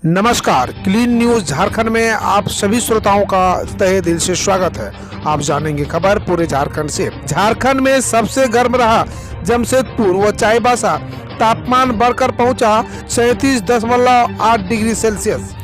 नमस्कार, clean news Jharkhand में आप सभी श्रोताओं का तहे दिल से स्वागत है। आप जानेंगे खबर पूरे झारखंड से। झारखंड में सबसे गर्म रहा जमशेदपुर व चाईबासा, तापमान बढ़कर पहुंचा 37.8 डिग्री सेल्सियस।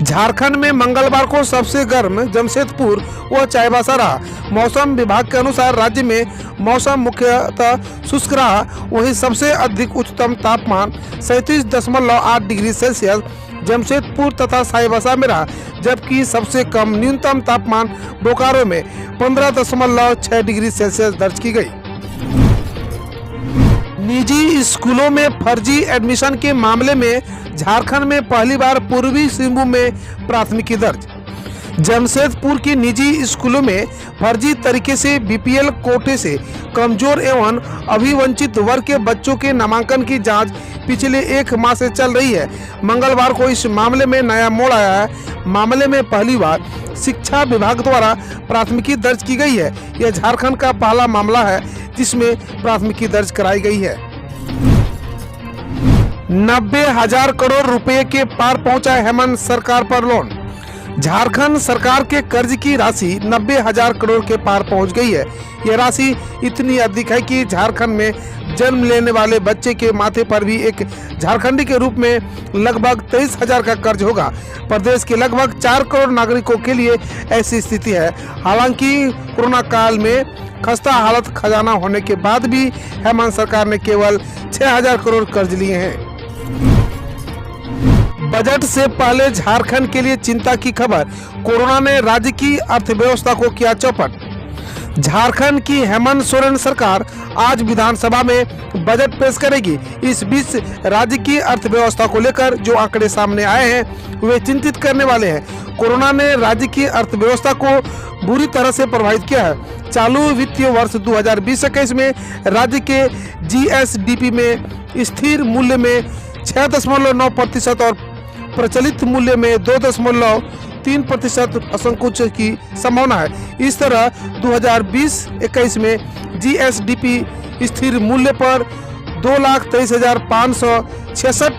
झारखंड में मंगलवार को सबसे गर्म जमशेदपुर व चाईबासा रहा। मौसम विभाग के अनुसार राज्य में मौसम मुख्यतः शुष्क रहा। वहीं सबसे अधिक उच्चतम तापमान 37.8 डिग्री सेल्सियस जमशेदपुर तथा चाईबासा में रहा, जबकि सबसे कम न्यूनतम तापमान बोकारो में 15.6 डिग्री सेल्सियस दर्ज की गई। निजी स्कूलों में फर्जी एडमिशन के मामले में झारखंड में पहली बार पूर्वी सिंहभूम में प्राथमिकी दर्ज। जमशेदपुर की निजी स्कूलों में फर्जी तरीके से बीपीएल कोटे से कमजोर एवं अभिवंचित वर्ग के बच्चों के नामांकन की जांच पिछले 1 माह से चल रही है। मंगलवार को इस मामले में नया मोड़ आया है। मामले में पहली बार शिक्षा विभाग द्वारा प्राथमिकी दर्ज की गई है। यह झारखंड का पहला मामला है जिसमें प्राथमिकी दर्ज कराई गई है। 90,000 करोड़ रुपए के पार पहुंचा हेमंत सरकार पर लोन। झारखंड सरकार के कर्ज की राशि 90,000 करोड़ के पार पहुंच गई है। यह राशि इतनी अधिक है कि झारखंड में जन्म लेने वाले बच्चे के माथे पर भी एक झारखंडी के रूप में लगभग 23,000 का कर्ज होगा। प्रदेश के लगभग 4 करोड़ नागरिकों के लिए ऐसी स्थिति है। हालांकि कोरोना काल में खस्ता हालत खजाना होने के बाद भी हेमंत सरकार ने केवल 6,000 करोड़ कर्ज लिए हैं। बजट से पहले झारखंड के लिए चिंता की खबर। कोरोना ने राज्य की अर्थव्यवस्था को किया चौपट। झारखंड की हेमंत सोरेन सरकार आज विधानसभा में बजट पेश करेगी। इस बीच राज्य की अर्थव्यवस्था को लेकर जो आंकड़े सामने आए हैं वे चिंतित करने वाले हैं। कोरोना ने राज्य की अर्थव्यवस्था को बुरी तरह से प्रभावित किया है। चालू वित्तीय वर्ष 2020-21 में राज्य के जीएसडीपी में स्थिर मूल्य में 6.9% और प्रचलित मूल्य में 2.3% असंकुच की संभावना है। इस तरह 2020-21 में जीएसडीपी स्थिर मूल्य पर 2,23,566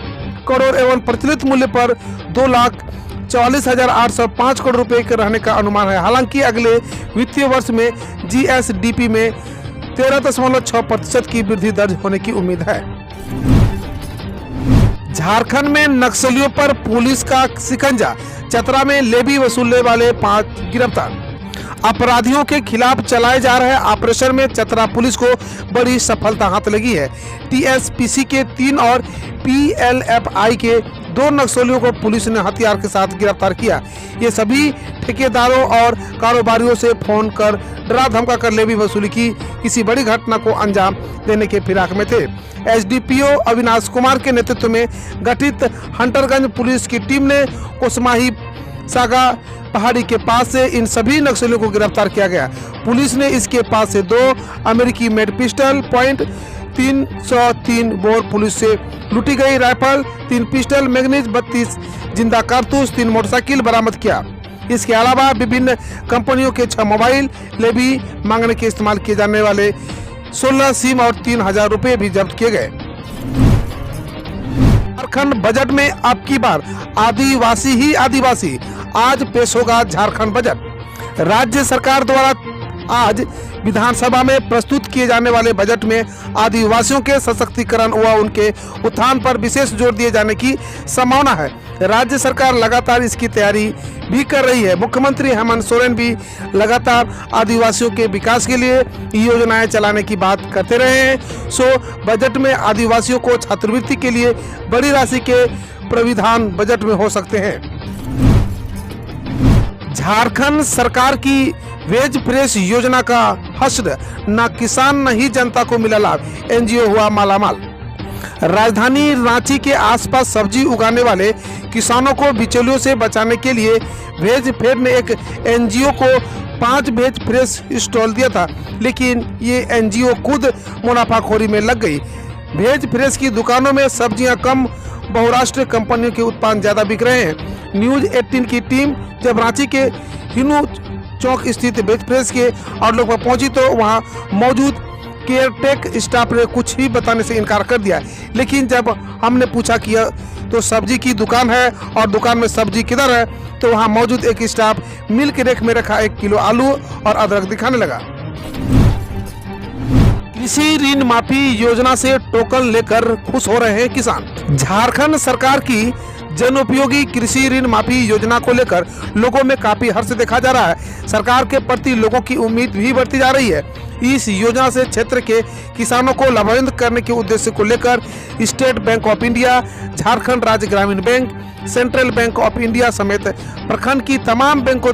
करोड़ एवं प्रचलित मूल्य पर 2,44,805 करोड़ रुपए के रहने का अनुमान है। हालांकि अगले वित्तीय वर्ष में जीएसडीपी में 13.6% की वृद्धि दर्ज होने की उम्मीद है। झारखंड में नक्सलियों पर पुलिस का शिकंजा। चतरा में लेवी वसूलने वाले 5 गिरफ्तार। अपराधियों के खिलाफ चलाए जा रहे ऑपरेशन में चतरा पुलिस को बड़ी सफलता हाथ लगी है। टीएसपीसी के 3 और पीएलएफआई के 2 नक्सलियों को पुलिस ने हथियार के साथ गिरफ्तार किया। ये सभी ठेकेदारों और कारोबारियों से फोन कर डरा धमका कर लेवी वसूली की किसी बड़ी घटना को अंजाम देने के फिराक में थे। एसडीपीओ अविनाश कुमार के नेतृत्व में गठित हंटरगंज पुलिस की टीम ने कोसमाही सागा पहाड़ी के पास से इन सभी नक्सलियों को गिरफ्तार किया गया। पुलिस ने इसके पास से 2 अमेरिकी मेड पिस्टल, .303 बोर पुलिस से लूटी गई राइफल, 3 पिस्टल, मैगजीन, 32 जिंदा कारतूस, 3 मोटरसाइकिल बरामद किया। इसके अलावा विभिन्न कंपनियों के 6 मोबाइल, लेवी मांगने के इस्तेमाल किए जाने वाले 16 सिम और 3,000 रुपए भी जब्त किए गए। झारखंड बजट में अब की बार आदिवासी ही आदिवासी। आज पेश होगा झारखंड बजट। राज्य सरकार द्वारा आज विधानसभा में प्रस्तुत किए जाने वाले बजट में आदिवासियों के सशक्तिकरण व उनके उत्थान पर विशेष जोर दिए जाने की संभावना है। राज्य सरकार लगातार इसकी तैयारी भी कर रही है। मुख्यमंत्री हेमंत सोरेन भी लगातार आदिवासियों के विकास के लिए योजनाएं चलाने की बात करते रहे हैं। सो बजट में आदिवासियों को छात्रवृत्ति के लिए बड़ी राशि के प्राविधान बजट में हो सकते हैं। झारखंड सरकार की वेज फ्रेश योजना का हश्र, न किसान न ही जनता को मिला लाभ, एनजीओ हुआ मालामाल। राजधानी रांची के आसपास सब्जी उगाने वाले किसानों को बिचौलियों से बचाने के लिए वेज फेड ने एक एनजीओ को 5 वेज फ्रेश स्टॉल दिया था, लेकिन ये एनजीओ खुद मुनाफाखोरी में लग गई। वेज फ्रेश की दुकानों में सब्जियां कम, बहुराष्ट्रीय कंपनियों के उत्पाद ज्यादा बिक रहे हैं। न्यूज 18 की टीम जब रांची के हिनू चौक स्थित वेज फ्रेश के आउटलेट पर पहुंची तो वहां मौजूद केयरटेक स्टाफ ने कुछ ही बताने से इनकार कर दिया। लेकिन जब हमने पूछा कि तो सब्जी की दुकान है और दुकान में सब्जी किधर है, तो वहां मौजूद एक स्टाफ मिल के रेक में रखा 1 किलो आलू और अदरक दिखाने लगा। कृषि ऋण माफी योजना से टोकन लेकर खुश हो रहे हैं किसान। झारखंड सरकार की जनोपयोगी कृषि ऋण माफी योजना को लेकर लोगों में काफी हर्ष देखा जा रहा है। सरकार के प्रति लोगों की उम्मीद भी बढ़ती जा रही है। इस योजना से क्षेत्र के किसानों को लाभान्वित करने के उद्देश्य को लेकर state bank of India, Jharkhand राज्य ग्रामीण bank, central bank of India समेत प्रखंड की तमाम बैंकों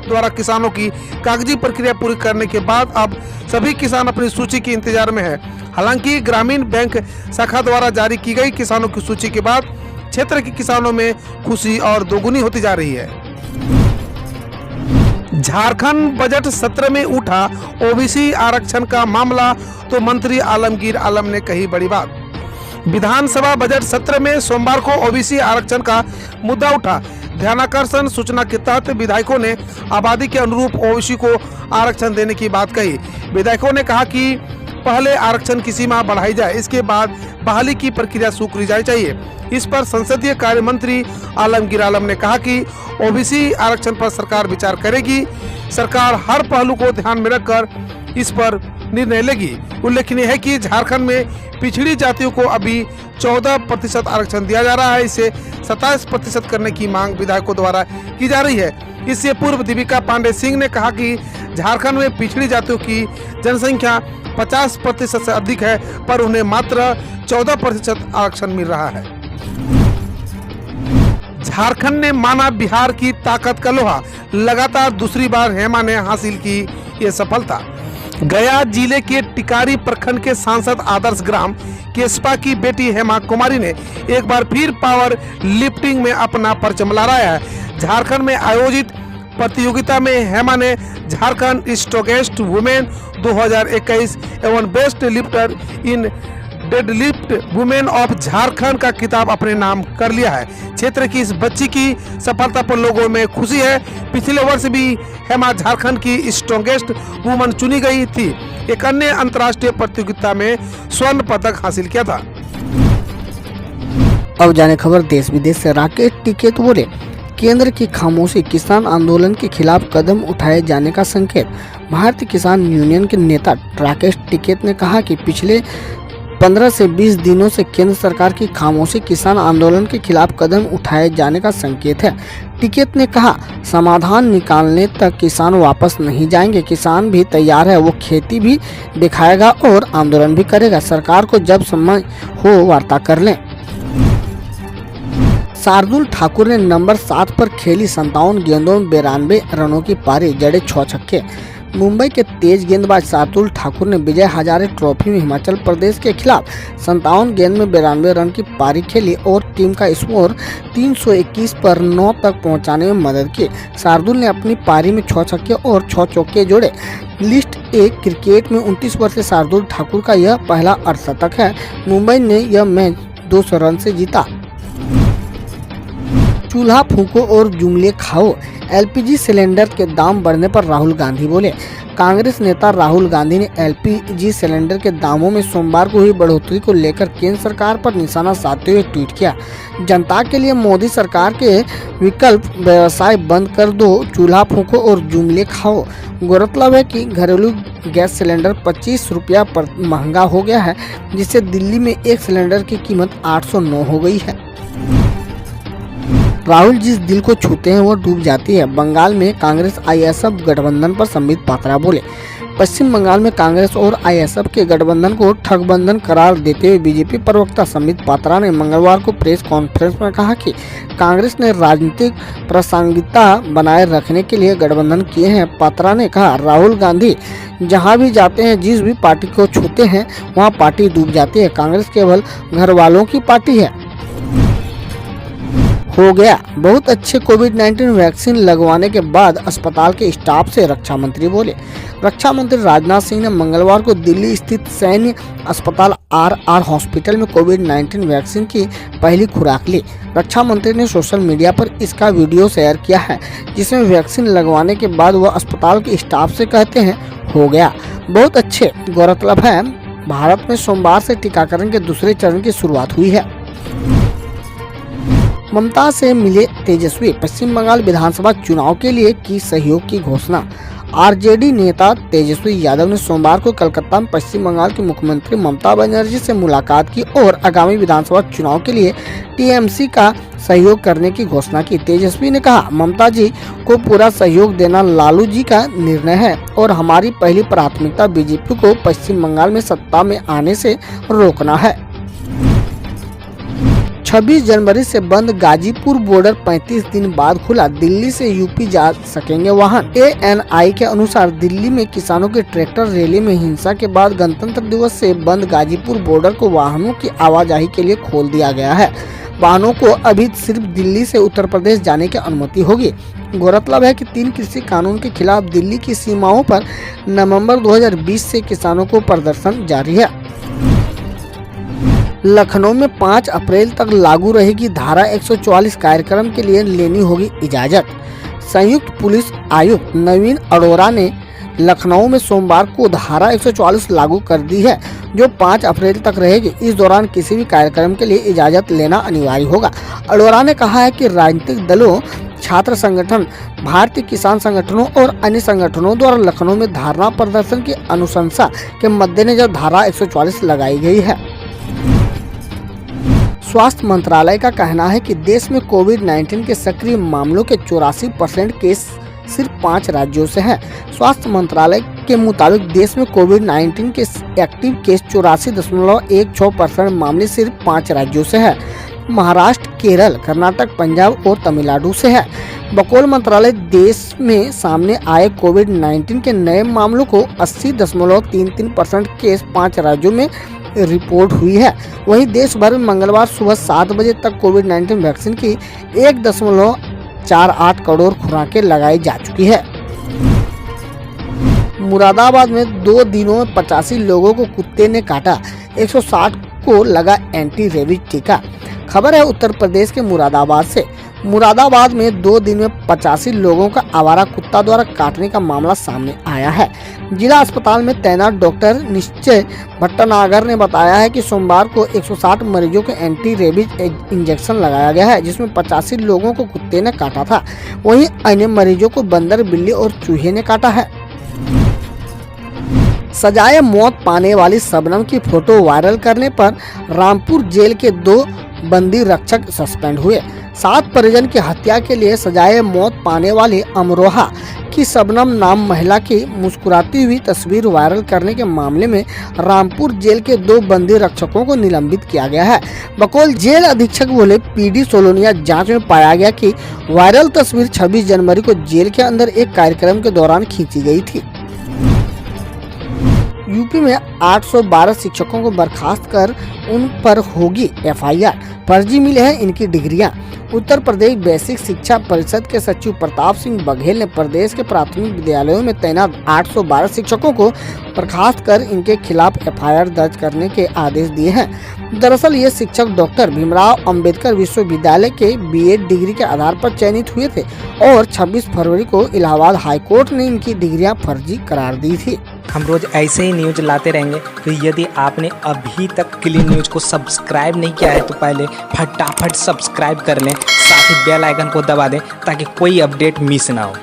द्वारा किसानों की कागजी प्रक्रिया पूरी करने के बाद अब सभी किसान अपनी सूची के इंतजार में है। हालांकि ग्रामीण बैंक शाखा द्वारा जारी की गई किसानों की सूची के बाद क्षेत्र के किसानों में खुशी और दोगुनी होती जा रही है। झारखंड बजट सत्र में उठा ओबीसी आरक्षण का मामला तो मंत्री आलमगीर आलम ने कही बड़ी बात। विधानसभा बजट सत्र में सोमवार को ओबीसी आरक्षण का मुद्दा उठा। ध्यानाकर्षण सूचना के तहत विधायकों ने आबादी के अनुरूप ओबीसी को आरक्षण देने की बात कही। विधायकों ने कहा कि पहले आरक्षण की सीमा बढ़ाई जाए, इसके बाद बहाली की प्रक्रिया शुरू की जानी चाहिए। इस पर संसदीय कार्य मंत्री आलमगीर आलम ने कहा कि ओबीसी आरक्षण पर सरकार विचार करेगी। सरकार हर पहलू को ध्यान में रखकर इस पर निर्णय लेगी। उल्लेखनीय है कि झारखंड में पिछड़ी जातियों को अभी 14% आरक्षण दिया जा रहा है। इसे 27% करने की मांग विधायकों द्वारा की जा रही है। इससे पूर्व दीपिका पांडे सिंह ने कहा कि झारखंड में पिछड़ी जातियों की जनसंख्या 50% से अधिक है, पर उन्हें मात्र 14% आरक्षण मिल रहा है। झारखंड ने माना बिहार की ताकत का लोहा। लगातार दूसरी बार हेमा ने हासिल की ये सफलता। गया जिले के टिकारी प्रखंड के सांसद आदर्श ग्राम केसपा की बेटी हेमा कुमारी ने एक बार फिर पावर लिफ्टिंग में अपना परचम लहराया है। झारखंड में आयोजित प्रतियोगिता में हेमा ने झारखंड स्ट्रॉन्गेस्ट वुमेन 2021 एवं best lifter in deadlift women of Jharkhand का खिताब अपने नाम कर लिया है। क्षेत्र की इस बच्ची की सफलता पर लोगों में खुशी है। पिछले वर्ष भी हेमा झारखंड की स्ट्रॉन्गेस्ट वुमन चुनी गई थी। एक अन्य अंतर्राष्ट्रीय प्रतियोगिता में स्वर्ण पदक हासिल किया था। अब जाने खबर देश विदेश से। राकेश टिकैत बोले, केंद्र की खामोशी किसान आंदोलन के खिलाफ कदम उठाए जाने का संकेत। भारतीय किसान यूनियन के नेता राकेश टिकैत ने कहा कि पिछले 15 से 20 दिनों से केंद्र सरकार की खामोशी किसान आंदोलन के खिलाफ कदम उठाए जाने का संकेत है। टिकैत ने कहा, समाधान निकालने तक किसान वापस नहीं जाएंगे। किसान भी तैयार है, वो खेती भी दिखाएगा और आंदोलन भी करेगा। सरकार को जब समय हो वार्ता कर लें। शार्दुल ठाकुर ने नंबर 7 पर खेली 57 गेंदों में 92 रनों की पारी, जड़े 6 छक्के। मुंबई के तेज गेंदबाज शार्दुल ठाकुर ने विजय हजारे ट्रॉफी में हिमाचल प्रदेश के खिलाफ 57 गेंद में 92 रन की पारी खेली और टीम का स्कोर 321 पर 9 तक पहुंचाने में मदद की। शार्दुल ने अपनी पारी में 6 छक्के और 6 चौके जोड़े। लिस्ट ए क्रिकेट में 29 वर्षीय शार्दुल ठाकुर का यह पहला अर्धशतक है। मुंबई ने यह मैच 200 रन से जीता। चूल्हा फूंको और जुमले खाओ। एलपीजी सिलेंडर के दाम बढ़ने पर राहुल गांधी बोले। कांग्रेस नेता राहुल गांधी ने एलपीजी सिलेंडर के दामों में सोमवार को हुई बढ़ोतरी को लेकर केंद्र सरकार पर निशाना साधते हुए ट्वीट किया। जनता के लिए मोदी सरकार के विकल्प व्यवसाय बंद कर दो, चूल्हा फूंको और जुमले खाओ। गौरतलब है कि घरेलू गैस सिलेंडर 25 रुपया पर महंगा हो गया है, जिससे दिल्ली में एक सिलेंडर की कीमत 809 हो गई है। राहुल जिस दिल को छूते हैं वो डूब जाती है। बंगाल में कांग्रेस आईएसएफ गठबंधन पर संबित पात्रा बोले। पश्चिम बंगाल में कांग्रेस और आईएसएफ के गठबंधन को ठगबंधन करार देते हुए बीजेपी प्रवक्ता संबित पात्रा ने मंगलवार को प्रेस कॉन्फ्रेंस में कहा कि कांग्रेस ने राजनीतिक प्रासंगिकता बनाए रखने के लिए गठबंधन किए हैं। पात्रा ने कहा, राहुल गांधी जहां भी जाते हैं, जिस भी पार्टी को छूते हैं, वहां पार्टी डूब जाती है। कांग्रेस केवल घर वालों की पार्टी है। हो गया बहुत अच्छे कोविड-19 वैक्सीन लगवाने के बाद अस्पताल के स्टाफ से, रक्षा मंत्री बोले। रक्षा मंत्री राजनाथ सिंह ने मंगलवार को दिल्ली स्थित सैन्य अस्पताल आर हॉस्पिटल में कोविड-19 वैक्सीन की पहली खुराक ली। रक्षा मंत्री ने सोशल मीडिया पर इसका वीडियो शेयर किया है, जिसमें वैक्सीन लगवाने के बाद वह अस्पताल के स्टाफ से कहते हैं, हो गया बहुत अच्छे। गौरतलब है भारत में सोमवार से टीकाकरण के दूसरे चरण की शुरुआत हुई है। ममता से मिले तेजस्वी, पश्चिम बंगाल विधानसभा चुनाव के लिए की सहयोग की घोषणा। आरजेडी नेता तेजस्वी यादव ने सोमवार को कोलकाता में पश्चिम बंगाल की मुख्यमंत्री ममता बनर्जी से मुलाकात की और आगामी विधानसभा चुनाव के लिए टीएमसी का सहयोग करने की घोषणा की। तेजस्वी ने कहा, ममता जी को पूरा सहयोग देना लालू जी का निर्णय है और हमारी पहली प्राथमिकता बीजेपी को पश्चिम बंगाल में सत्ता में आने से रोकना है। 26 जनवरी से बंद गाजीपुर बॉर्डर 35 दिन बाद खुला, दिल्ली से यूपी जा सकेंगे वाहन। ANI के अनुसार दिल्ली में किसानों की ट्रैक्टर रैली में हिंसा के बाद गणतंत्र दिवस से बंद गाजीपुर बॉर्डर को वाहनों की आवाजाही के लिए खोल दिया गया है। वाहनों को अभी सिर्फ दिल्ली से उत्तर प्रदेश जाने की अनुमति होगी। गौरतलब है कि 3 कृषि कानून के खिलाफ दिल्ली की सीमाओं पर नवंबर 2020 से किसानों को प्रदर्शन जारी है। लखनऊ में 5 अप्रैल तक लागू रहेगी धारा 144, कार्यक्रम के लिए लेनी होगी इजाजत। संयुक्त पुलिस आयुक्त नवीन अरोड़ा ने लखनऊ में सोमवार को धारा 144 लागू कर दी है, जो 5 अप्रैल तक रहेगी। इस दौरान किसी भी कार्यक्रम के लिए इजाजत लेना अनिवार्य होगा। अरोड़ा ने कहा है कि राजनीतिक दलों, छात्र संगठन, भारतीय किसान संगठनों और अन्य संगठनों द्वारा लखनऊ में धरना प्रदर्शन की अनुशंसा के मद्देनजर धारा 144 लगाई गई है। स्वास्थ्य मंत्रालय का कहना है कि देश में कोविड-19 के सक्रिय मामलों के 84% केस सिर्फ 5 राज्यों से हैं। स्वास्थ्य मंत्रालय के मुताबिक देश में कोविड-19 के एक्टिव केस 84.16% मामले सिर्फ 5 राज्यों से हैं। महाराष्ट्र, केरल, कर्नाटक, पंजाब और तमिलनाडु से है। बकौल मंत्रालय, देश में सामने आए कोविड-19 के नए मामलों को 80.33% केस 5 राज्यों में रिपोर्ट हुई है। वहीं देश भर में मंगलवार सुबह 7 बजे तक कोविड-19 वैक्सीन की 1.48 करोड़ खुराकें लगाई जा चुकी है। मुरादाबाद में 2 दिनों में 85 लोगों को कुत्ते ने काटा, 160 को लगा एंटी रेबीज टीका। खबर है उत्तर प्रदेश के मुरादाबाद से। मुरादाबाद में 2 दिन में 85 लोगों का आवारा कुत्ता द्वारा काटने का मामला सामने आया है। जिला अस्पताल में तैनात डॉक्टर निश्चय भट्टनागर ने बताया है कि सोमवार को 160 मरीजों को एंटी रेबीज इंजेक्शन लगाया गया है, जिसमें 85 लोगों को कुत्ते ने काटा था। वहीं अन्य मरीजों को बंदर, बिल्ली और चूहे ने काटा है। सजाए मौत पाने वाली शबनम की फोटो वायरल करने पर रामपुर जेल के 2 बंदी रक्षक सस्पेंड हुए। 7 परिजन की हत्या के लिए सजाए मौत पाने वाली अमरोहा की शबनम नाम महिला की मुस्कुराती हुई तस्वीर वायरल करने के मामले में रामपुर जेल के 2 बंदी रक्षकों को निलंबित किया गया है। बकौल जेल अधीक्षक बोले, PD सोलोनिया जांच में पाया गया कि वायरल तस्वीर 26 जनवरी को जेल के अंदर एक कार्यक्रम के दौरान खींची गई थी। यूपी में 812 शिक्षकों को बर्खास्त कर उन पर होगी FIR। फर्जी मिले हैं इनकी डिग्रियां। उत्तर प्रदेश बेसिक शिक्षा परिषद के सचिव प्रताप सिंह बघेल ने प्रदेश के प्राथमिक विद्यालयों में तैनात 812 शिक्षकों को बर्खास्त कर इनके खिलाफ FIR दर्ज करने के आदेश दिए हैं। दरअसल ये शिक्षक डॉक्टर भीमराव अंबेडकर विश्वविद्यालय के BEd डिग्री के आधार पर चयनित हुए थे और 26 फरवरी को इलाहाबाद हाईकोर्ट ने इनकी डिग्रियां फर्जी करार दी थी। हम रोज ऐसे ही न्यूज लाते रहेंगे, तो यदि आपने अभी तक क्लीन न्यूज को सब्सक्राइब नहीं किया है तो पहले फटाफट सब्सक्राइब कर लें, साथ ही बेल आइकन को दबा दें ताकि कोई अपडेट मिस ना हो।